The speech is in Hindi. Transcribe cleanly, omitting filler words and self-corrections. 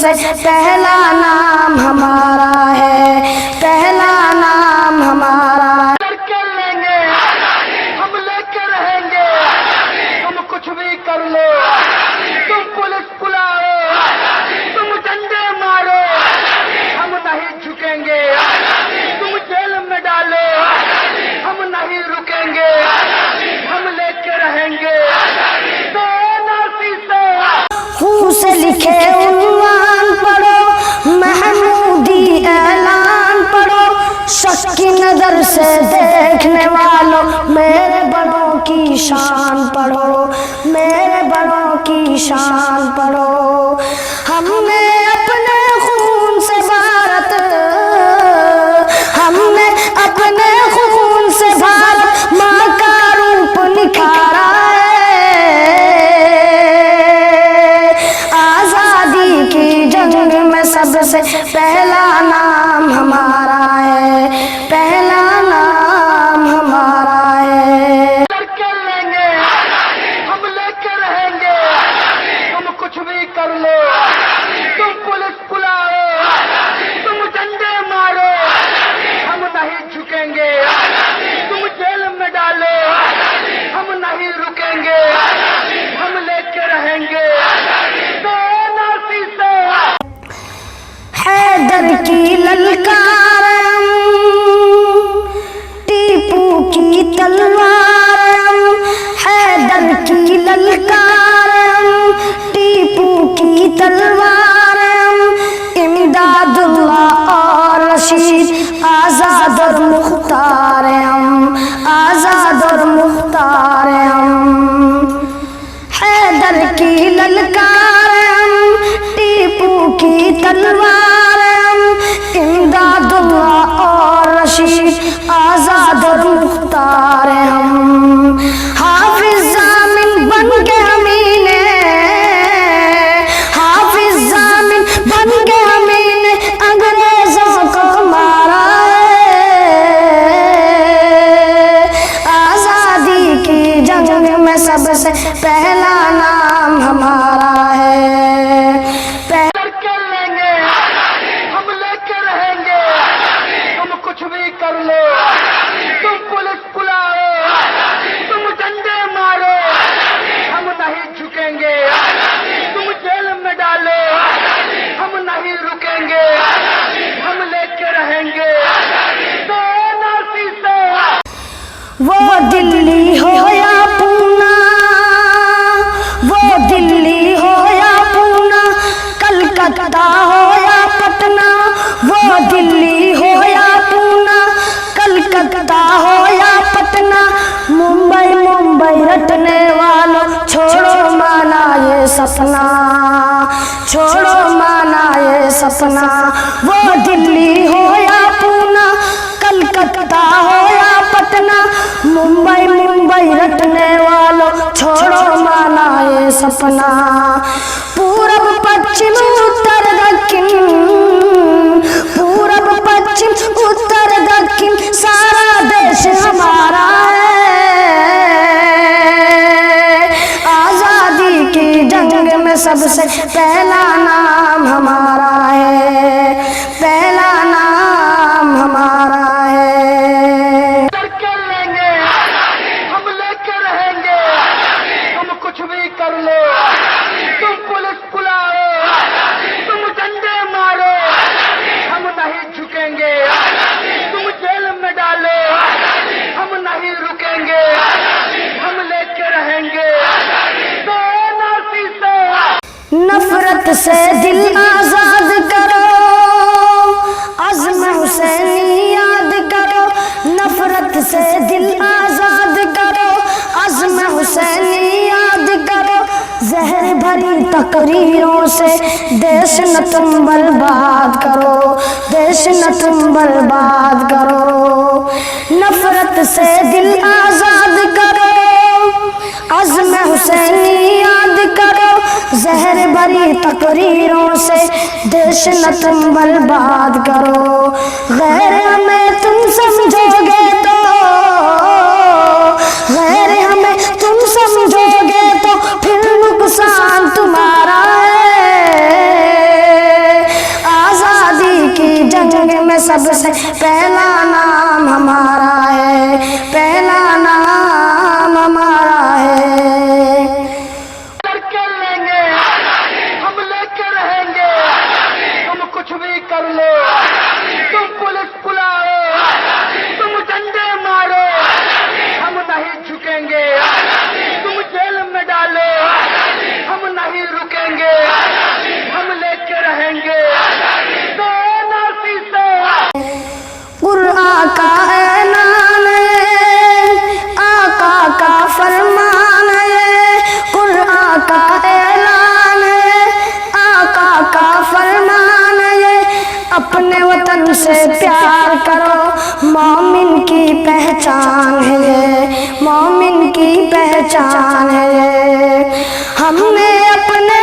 सबसे पहला नाम हमारा है, पहला नाम हमारा है। करके लेंगे, हम लेके रहेंगे, तुम कुछ भी कर लो, तुम पुलिस बुलाओ, तुम डंडे मारो, हम नहीं झुकेंगे, तुम जेल में डालो, हम नहीं रुकेंगे, हम लेके रहेंगे। खून से लिखे उन्वान पढ़ो, महमूदी ऐलान पढ़ो, शक की नजर से देखने वालों मेरे बड़ों की शान पढ़ो, मेरे बड़ों की शान पढ़ो। हमने अपने खून से भारत, हमने अपने खून से भारत माँ का रूप निखारा है। आजादी की जंग में सबसे पहला नाम हमारा है, पहला नाम हमारा है। करके लेंगे, हम लेके रहेंगे, तुम कुछ भी कर लो, तुम पुलिस बुलाओ, तुम डंडे मारो, हम नहीं झुकेंगे, तुम जेल में डालो, हम नहीं रुकेंगे, हम लेके रहेंगे। हैदर की ललकार हम, टीपू की तलवार हम, हैदर की ललकार हम, टीपू की तलवार हम, इमदादुल्लाह और रशीद, आजाद और मुख्तार हम, आजाद और मुख्तार हम। हैदर की ललकार हम, टीपू की तलवार हम, इमदादुल्लाह और रशीद, आजाद और मुख्तार हम। हाफिज जामिन बन के हमीने, हाफिज जामिन बन के हमीने अंग्रेजों को मारा है। आजादी की जंग में सबसे पहला नाम हमारा है। करके लेंगे, हम लेके रहेंगे, तुम कुछ भी कर लो, तुम पुलिस बुलाओ, तुम डंडे मारो, हम नहीं झुकेंगे, तुम जेल में डालो, हम नहीं रुकेंगे, हम लेके रहेंगे। वो दिल्ली हो या पूना, वो दिल्ली हो या पूना, कलकत्ता हो या पटना, वो दिल्ली हो या पूना, कलकत्ता हो या पटना, मुंबई मुंबई रटने वालों छोड़ो माना ये सपना, छोड़ो माना ये सपना। वो दिल्ली हो या पूना, कलकत्ता हो या पटना, मुंबई मुंबई रटने वालों छोड़ो माना ये सपना। पूरब पश्चिम उत्तर दक्षिण, पूरब पश्चिम उत्तर दक्षिण सारा देश हमारा है। आजादी की जंग में सबसे पहला नाम हमारा है, पहला नाम हमारा है। करके लेंगे, हम लेके रहेंगे, तुम कुछ भी कर लो, तुम पुलिस बुलाओ, तुम डंडे मारो, हम नहीं झुकेंगे, तुम जेल में डालो, हम नहीं रुकेंगे, हम लेके रहेंगे। नफरत से दिल आजाद करो, अज़्म हुसैनी याद करो, नफरत से दिल आजाद करो, अज़्म हुसैनी याद करो। जहर भरी तकरीरों से देश न तुम बर्बाद करो, देश न तुम बर्बाद करो। नफरत से दिल आजाद करो, अज़्म हुसैनी याद करो। जहर भरी तकरीरों से देश न तुम बर्बाद करो। गैर हमें तुम समझोगे तो, गैर हमें तुम समझोगे तो फिर नुकसान तुम्हारा है। सबसे पहला नाम हमारा है, पहला नाम हमारा है। करके लेंगे, हम लेके रहेंगे, तुम कुछ भी कर लो, तुम पुलिस बुलाओ, तुम डंडे मारो, हम नहीं झुकेंगे, तुम जेल में डालो, हम नहीं रुकेंगे, हम लेके रहेंगे। कुरान का ऐलान है, आका का फरमान है, कुरान का ऐलान है, आका का फरमान है। अपने वतन से प्यार करो, मोमिन की पहचान है ये, मोमिन की पहचान है ये। हमने अपने